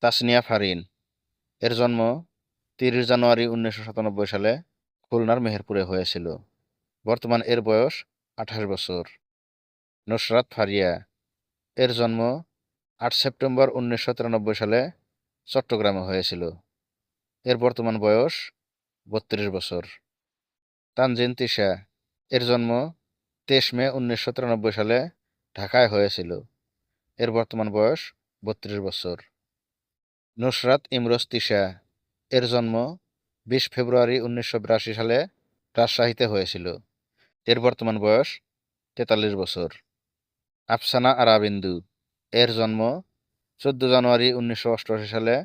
তাসনিয়া ফারিন। এর জন্ম ৩০ জানুয়ারি ১৯৯৭ সালে খুলনার মেহেরপুরে হয়েছিল। বর্তমান এর বয়স ২৮ বছর। নুসরাত ফারিয়া। এর জন্ম ৮ সেপ্টেম্বর ১৯৯৩ সালে চট্টগ্রামে হয়েছিল। এর বর্তমান বয়স ৩২ বছর। তানজিন তিশা। এর জন্ম ২৩ মে ১৯৯৩ সালে ঢাকায় হয়েছিল। এর বর্তমান বয়স ৩২ বছর। নুসরাত ইমরোজ তিশা। এর জন্ম ২০ ফেব্রুয়ারি ১৯৮২ সালে রাজশাহীতে হয়েছিল। এর বর্তমান বয়স ৪৩ বছর। আফসানা আরা বিন্দু। এর জন্ম ১৪ জানুয়ারি ১৯৮৮ সালে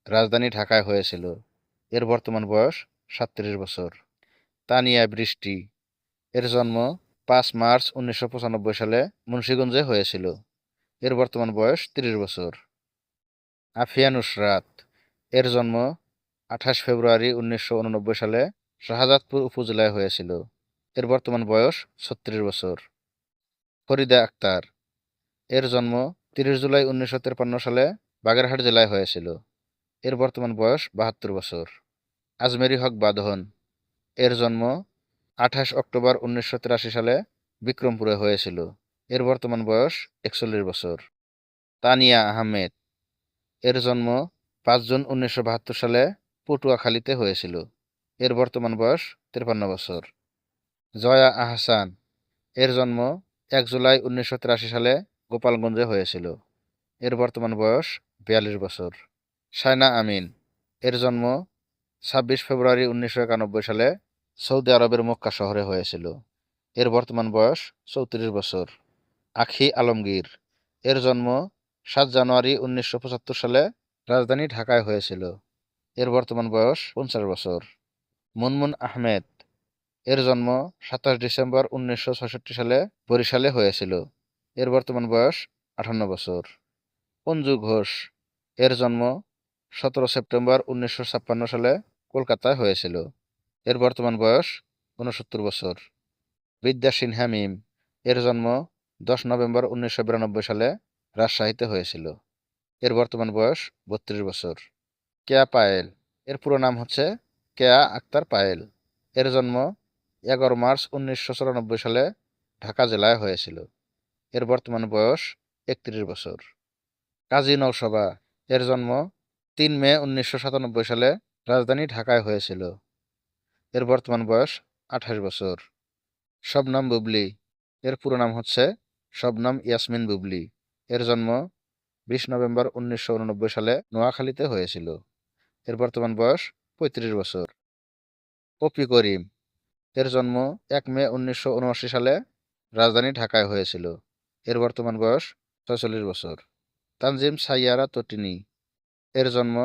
রাজধানী ঢাকায় হয়েছিল। এর বর্তমান বয়স ৩৭ বছর। তানিয়া বৃষ্টি। এর জন্ম ৫ মার্চ ১৯৯৫ সালে মুন্সিগঞ্জে হয়েছিল। এর বর্তমান বয়স ৩০ বছর। আফিয়া নুসরাত। এর জন্ম ২৮ ফেব্রুয়ারি ১৯৮৯ সালে শাহজাদপুর উপজেলায় হয়েছিল। এর বর্তমান বয়স ৩৬ বছর। ফরিদা আক্তার। এর জন্ম ৩০ জুলাই ১৯৫৩ সালে বাগেরহাট জেলায় হয়েছিল। এর বর্তমান বয়স ৭২ বছর। আজমেরি হক বাঁধন। এর জন্ম ২৮ অক্টোবর ১৯৮৩ সালে বিক্রমপুরে হয়েছিল। এর বর্তমান বয়স ৪১ বছর। তানিয়া আহমেদ। এর জন্ম ৫ জুন ১৯৭২ সালে পটুয়াখালীতে হয়েছিল। এর বর্তমান বয়স ৫৩ বছর। জয়া আহসান। এর জন্ম ১ জুলাই ১৯৮৩ সালে গোপালগঞ্জে হয়েছিল। এর বর্তমান বয়স ৪২ বছর। শায়না আমিন। এর জন্ম ২৬ ফেব্রুয়ারি ১৯৯১ সালে সৌদি আরবের মক্কা শহরে হয়েছিল। এর বর্তমান বয়স ৩৪ বছর। আখি আলমগীর। এর জন্ম ৭ জানুয়ারি ১৯৭৫ সালে রাজধানী ঢাকায় হয়েছিল। এর বর্তমান বয়স ৫০ বছর। মুনমুন আহমেদ। এর জন্ম ২৭ ডিসেম্বর ১৯৬৬ সালে বরিশালে হয়েছিল। এর বর্তমান বয়স ৫৮ বছর। অঞ্জু ঘোষ। এর জন্ম ১৭ সেপ্টেম্বর ১৯৫৬ সালে কলকাতায় হয়েছিল। এর বর্তমান বয়স ৬৯ বছর। বিদ্যা সিনহা মিম। এর জন্ম ১০ নভেম্বর ১৯৯২ সালে রাজশাহীতে হয়েছিল। এর বর্তমান বয়স ৩২ বছর। কেয়া পায়েল। এর পুরো নাম হচ্ছে কেয়া আক্তার পায়েল। এর জন্ম ১১ মার্চ ১৯৯৪ সালে ঢাকা জেলায় হয়েছিল। এর বর্তমান বয়স ৩১ বছর। কাজী নওশবা। এর জন্ম ৩ মে ১৯৯৭ সালে রাজধানী ঢাকায় হয়েছিল। এর বর্তমান বয়স ২৮ বছর। শবনম বুবলি। এর পুরো নাম হচ্ছে শবনম ইয়াসমিন বুবলি। এর জন্ম ২০ নভেম্বর ১৯৮৯ সালে নোয়াখালীতে হয়েছিল। এর বর্তমান বয়স ৩৫ বছর। পপি করিম। এর জন্ম ১ মে ১৯৭৯ সালে রাজধানী ঢাকায় হয়েছিল। এর বর্তমান বয়স ৪৬ বছর। তানজিম সাইয়ারা তটিনী। এর জন্ম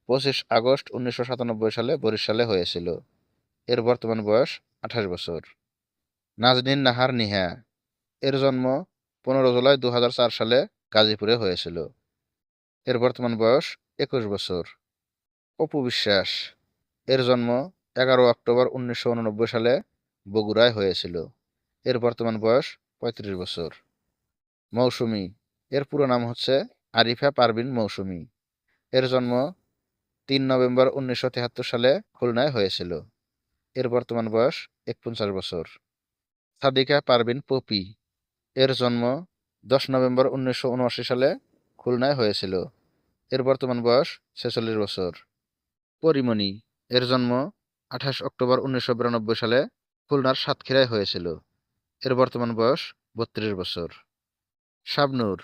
২৫ আগস্ট ১৯৯৭ সালে বরিশালে হয়েছিল। এর বর্তমান বয়স ২৮ বছর। নাজনীন নাহার নিহা। এর জন্ম ১৫ জুলাই ২০০৪ সালে গাজীপুরে হয়েছিল। এর বর্তমান বয়স ২১ বছর। অপু বিশ্বাস। এর জন্ম ১১ অক্টোবর ১৯৮৯ সালে বগুড়ায় হয়েছিল। এর বর্তমান বয়স ৩৫ বছর। মৌসুমী। এর পুরো নাম হচ্ছে আরিফা পারভিন মৌসুমী। এর জন্ম ৩ নভেম্বর ১৯৭৩ সালে খুলনায় হয়েছিল। এর বর্তমান বয়স ৪৯ বছর। সাদিকা পারভিন পপি। এর জন্ম ১০ নভেম্বর ১৯৭৯ সালে খুলনায় হয়েছিল। এর বর্তমান বয়স ৪৬ বছর। পরিমণি। এর জন্ম ২৮ অক্টোবর ১৯৯২ সালে খুলনার সাতক্ষীরায় হয়েছিল। এর বর্তমান বয়স ৩২ বছর। শাবনূর।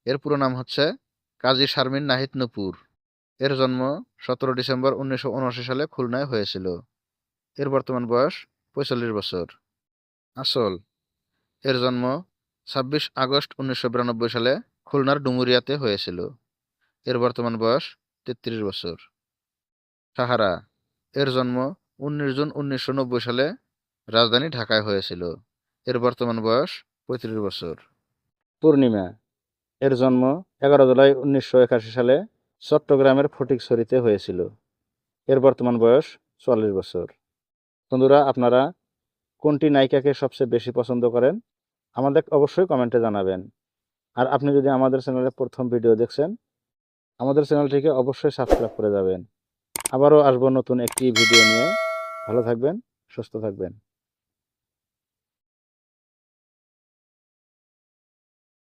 এর পুরো নাম হচ্ছে কাজী শারমিন নাহিদ নূপুর। এর জন্ম ১৭ ডিসেম্বর ১৯৭৯ সালে খুলনায় হয়েছিল। এর বর্তমান বয়স ৪৫ বছর। আসল। এর জন্ম ২৬ আগস্ট ১৯৯২ সালে খুলনার ডুমুরিয়াতে হয়েছিল। এর বর্তমান বয়স ৩৩ বছর। সাহারা। এর জন্ম ১৯ জুন ১৯৯০ সালে রাজধানী ঢাকায় হয়েছিল। এর বর্তমান বয়স ৩৫ বছর। পূর্ণিমা। এর জন্ম ১১ জুলাই ১৯৮১ সালে চট্টগ্রামের ফটিকছড়িতে হয়েছিল। এর বর্তমান বয়স ৪৪ বছর। বন্ধুরা, আপনারা কোনটি নায়িকাকে সবচেয়ে বেশি পছন্দ করেন আমাদের অবশ্যই কমেন্টে জানাবেন। আর আপনি যদি আমাদের চ্যানেলে প্রথম ভিডিও দেখছেন আমাদের চ্যানেলটিকে অবশ্যই সাবস্ক্রাইব করে যাবেন। আবারও আসবো নতুন একটি ভিডিও নিয়ে। ভালো থাকবেন, সুস্থ থাকবেন।